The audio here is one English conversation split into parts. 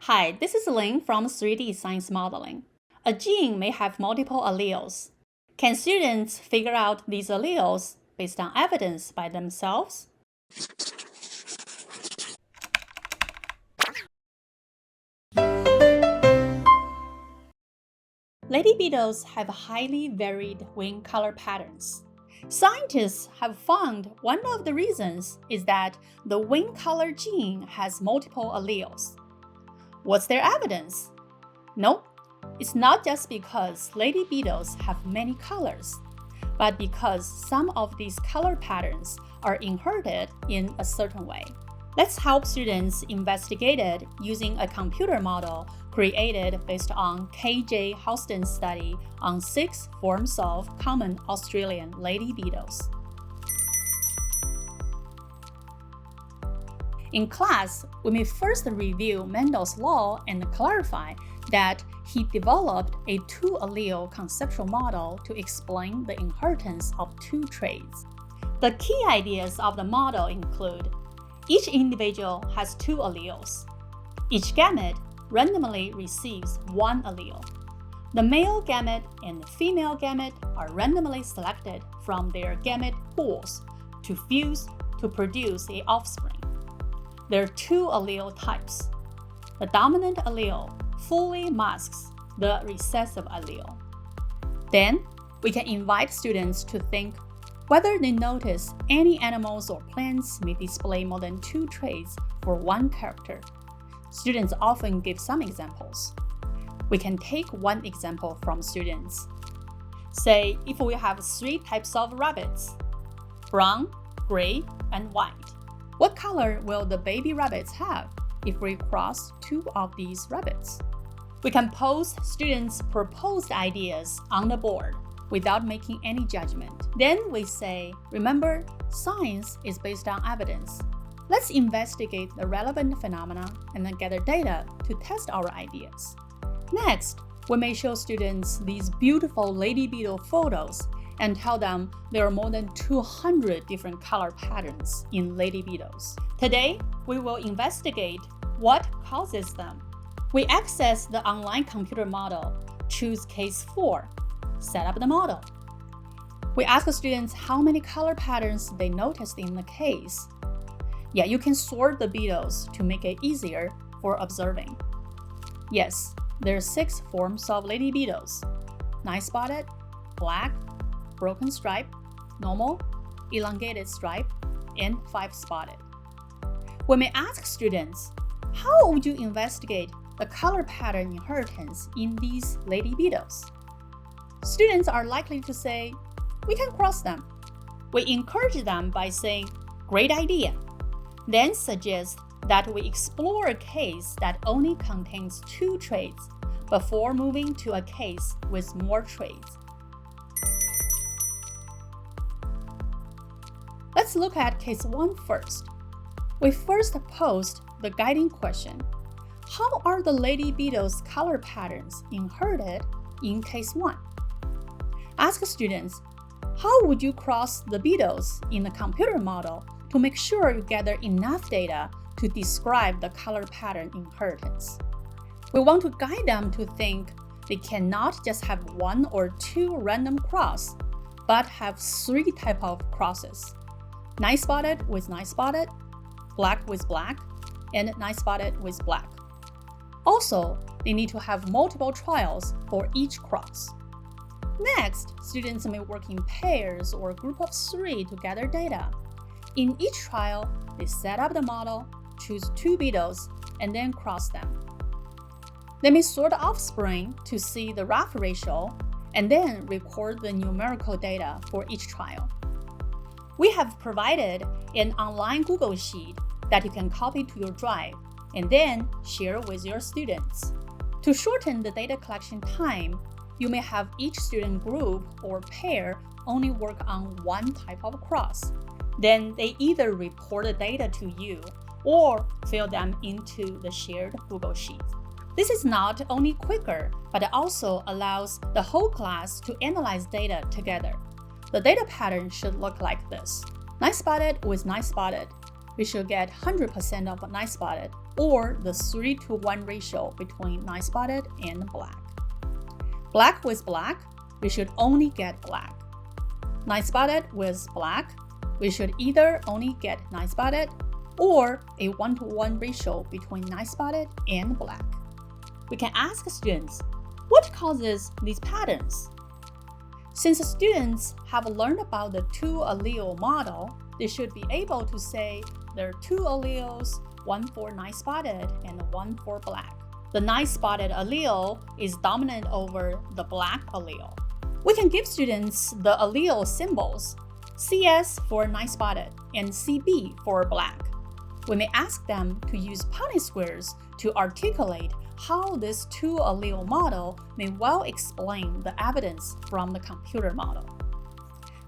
Hi, this is Ling from 3D Science Modeling. A gene may have multiple alleles. Can students figure out these alleles based on evidence by themselves? Lady beetles have highly varied wing color patterns. Scientists have found one of the reasons is that the wing color gene has multiple alleles. What's their evidence? Nope, it's not just because lady beetles have many colors, but because some of these color patterns are inherited in a certain way. Let's help students investigate it using a computer model created based on K.J. Houston's study on 6 forms of common Australian lady beetles. In class, we may first review Mendels Law and clarify that he developed a two-allele conceptual model to explain the inheritance of two traits. The key ideas of the model include: each individual has two alleles. Each gamete randomly receives one allele. The male gamete and the female gamete are randomly selected from their gamete pools to fuse to produce an offspring. There are two allele types. The dominant allele fully masks the recessive allele. Then, we can invite students to think whether they notice any animals or plants may display more than two traits for one character. Students often give some examples. We can take one example from students. Say, if we have 3 types of rabbits: brown, gray, and white. What color will the baby rabbits have if we cross 2 of these rabbits? We can post students' proposed ideas on the board without making any judgment. Then we say, remember, science is based on evidence. Let's investigate the relevant phenomena and then gather data to test our ideas. Next, we may show students these beautiful lady beetle photos and tell them there are more than 200 different color patterns in lady beetles. Today, we will investigate what causes them. We access the online computer model, choose case 4, set up the model. We ask students how many color patterns they noticed in the case. Yeah, you can sort the beetles to make it easier for observing. Yes, there are 6 forms of lady beetles: 9-spotted, black, broken stripe, normal, elongated stripe, and 5-spotted. We may ask students, how would you investigate the color pattern inheritance in these lady beetles? Students are likely to say, we can cross them. We encourage them by saying, great idea. Then suggest that we explore a case that only contains 2 traits before moving to a case with more traits. Let's look at case 1 first. We first posed the guiding question: how are the lady beetles' color patterns inherited in case 1? Ask students, how would you cross the beetles in the computer model to make sure you gather enough data to describe the color pattern inheritance? We want to guide them to think they cannot just have 1 or 2 random cross, but have 3 types of crosses: 9-spotted with 9-spotted, black with black, and 9-spotted with black. Also, they need to have multiple trials for each cross. Next, students may work in pairs or a group of 3 to gather data. In each trial, they set up the model, choose 2 beetles, and then cross them. They may sort the offspring to see the rough ratio, and then record the numerical data for each trial. We have provided an online Google Sheet that you can copy to your drive and then share with your students. To shorten the data collection time, you may have each student group or pair only work on 1 type of cross. Then they either report the data to you or fill them into the shared Google Sheet. This is not only quicker, but it also allows the whole class to analyze data together. The data pattern should look like this: 9-spotted with 9-spotted. We should get 100% of 9-spotted or the 3-to-1 ratio between nice-spotted and black. Black with black, we should only get black. Nice-spotted with black, we should either only get nice-spotted or a 1-to-1 ratio between nice-spotted and black. We can ask students, what causes these patterns? Since students have learned about the two-allele model, they should be able to say there are two alleles, one for nice-spotted and one for black. The nice-spotted allele is dominant over the black allele. We can give students the allele symbols, CS for nice-spotted and CB for black. We may ask them to use Punnett squares to articulate how this two-allele model may well explain the evidence from the computer model.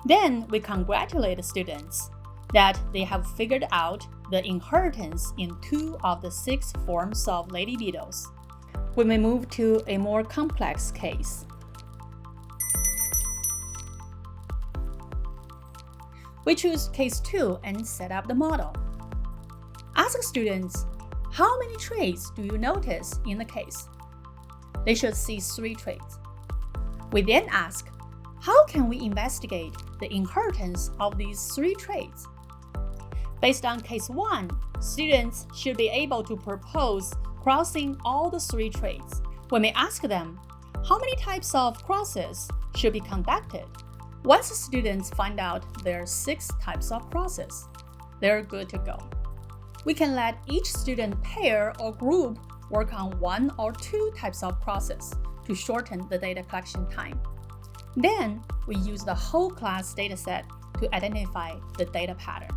Then we congratulate the students that they have figured out the inheritance in 2 of the 6 forms of lady beetles. We may move to a more complex case. We choose case 2 and set up the model. Ask students, how many traits do you notice in the case? They should see 3 traits. We then ask, how can we investigate the inheritance of these 3 traits? Based on case 1, students should be able to propose crossing all the 3 traits. We may ask them, how many types of crosses should be conducted? Once students find out there are 6 types of crosses, they're good to go. We can let each student pair or group work on 1 or 2 types of crosses to shorten the data collection time. Then, we use the whole class dataset to identify the data pattern.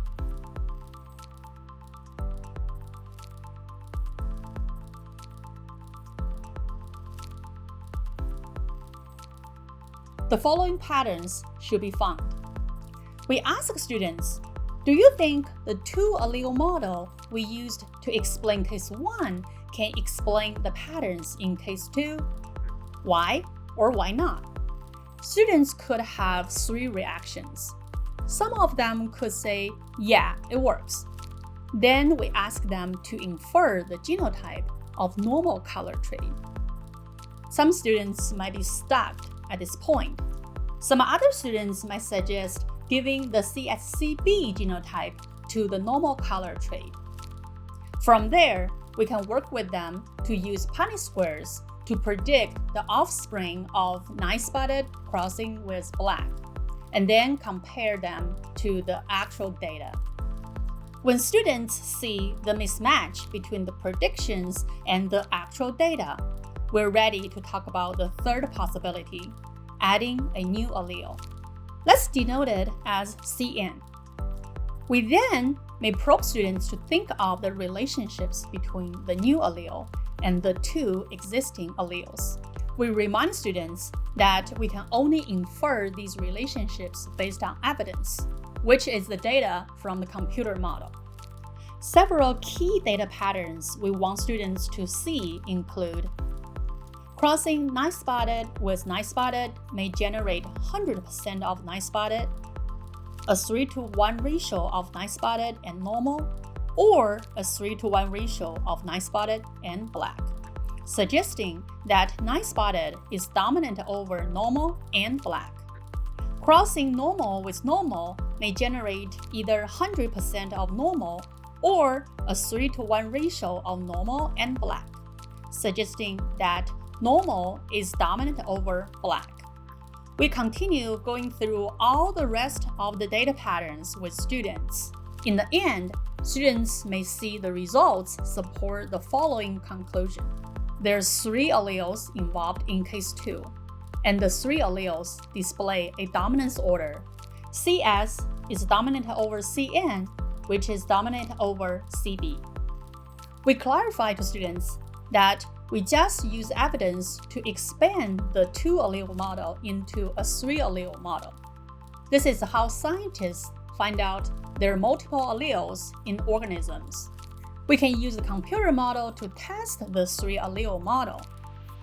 The following patterns should be found. We ask students, do you think the two-allele model we used to explain case 1 can explain the patterns in case 2? Why or why not? Students could have 3 reactions. Some of them could say, yeah, it works. Then we ask them to infer the genotype of normal color trait. Some students might be stuck at this point. Some other students might suggest giving the CSCB genotype to the normal color trait. From there, we can work with them to use Punnett squares to predict the offspring of nice-spotted crossing with black, and then compare them to the actual data. When students see the mismatch between the predictions and the actual data, we're ready to talk about the third possibility, adding a new allele. Let's denote it as CN. We then may probe students to think of the relationships between the new allele and the 2 existing alleles. We remind students that we can only infer these relationships based on evidence, which is the data from the computer model. Several key data patterns we want students to see include crossing nice-spotted with nice-spotted may generate 100% of nice-spotted, a 3-to-1 ratio of nice-spotted and normal, or a 3-to-1 ratio of nice-spotted and black, suggesting that nice-spotted is dominant over normal and black. Crossing normal with normal may generate either 100% of normal or a 3-to-1 ratio of normal and black, suggesting that normal is dominant over black. We continue going through all the rest of the data patterns with students. In the end, students may see the results support the following conclusion. There's 3 alleles involved in case 2, and the 3 alleles display a dominance order. CS is dominant over CN, which is dominant over CB. We clarify to students that we just use evidence to expand the 2-allele model into a 3-allele model. This is how scientists find out there are multiple alleles in organisms. We can use the computer model to test the 3-allele model.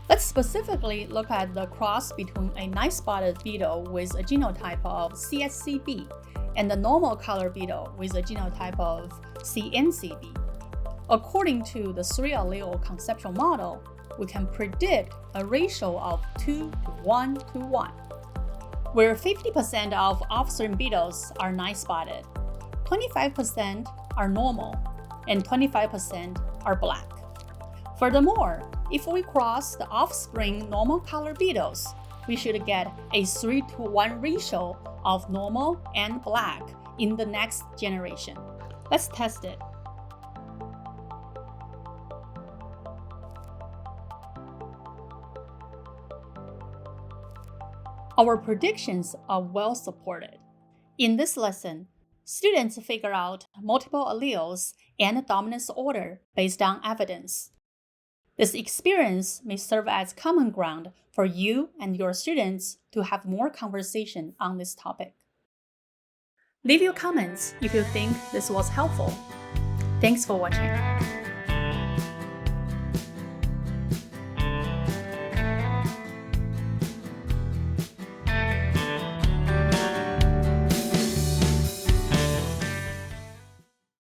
Let's specifically look at the cross between a nice-spotted beetle with a genotype of CSCB and the normal color beetle with a genotype of CNCB. According to the three-allele conceptual model, we can predict a ratio of 2 to 1 to 1, where 50% of offspring beetles are night-spotted, 25% are normal, and 25% are black. Furthermore, if we cross the offspring normal color beetles, we should get a 3 to 1 ratio of normal and black in the next generation. Let's test it. Our predictions are well supported. In this lesson, students figure out multiple alleles and dominance order based on evidence. This experience may serve as common ground for you and your students to have more conversation on this topic. Leave your comments if you think this was helpful. Thanks for watching.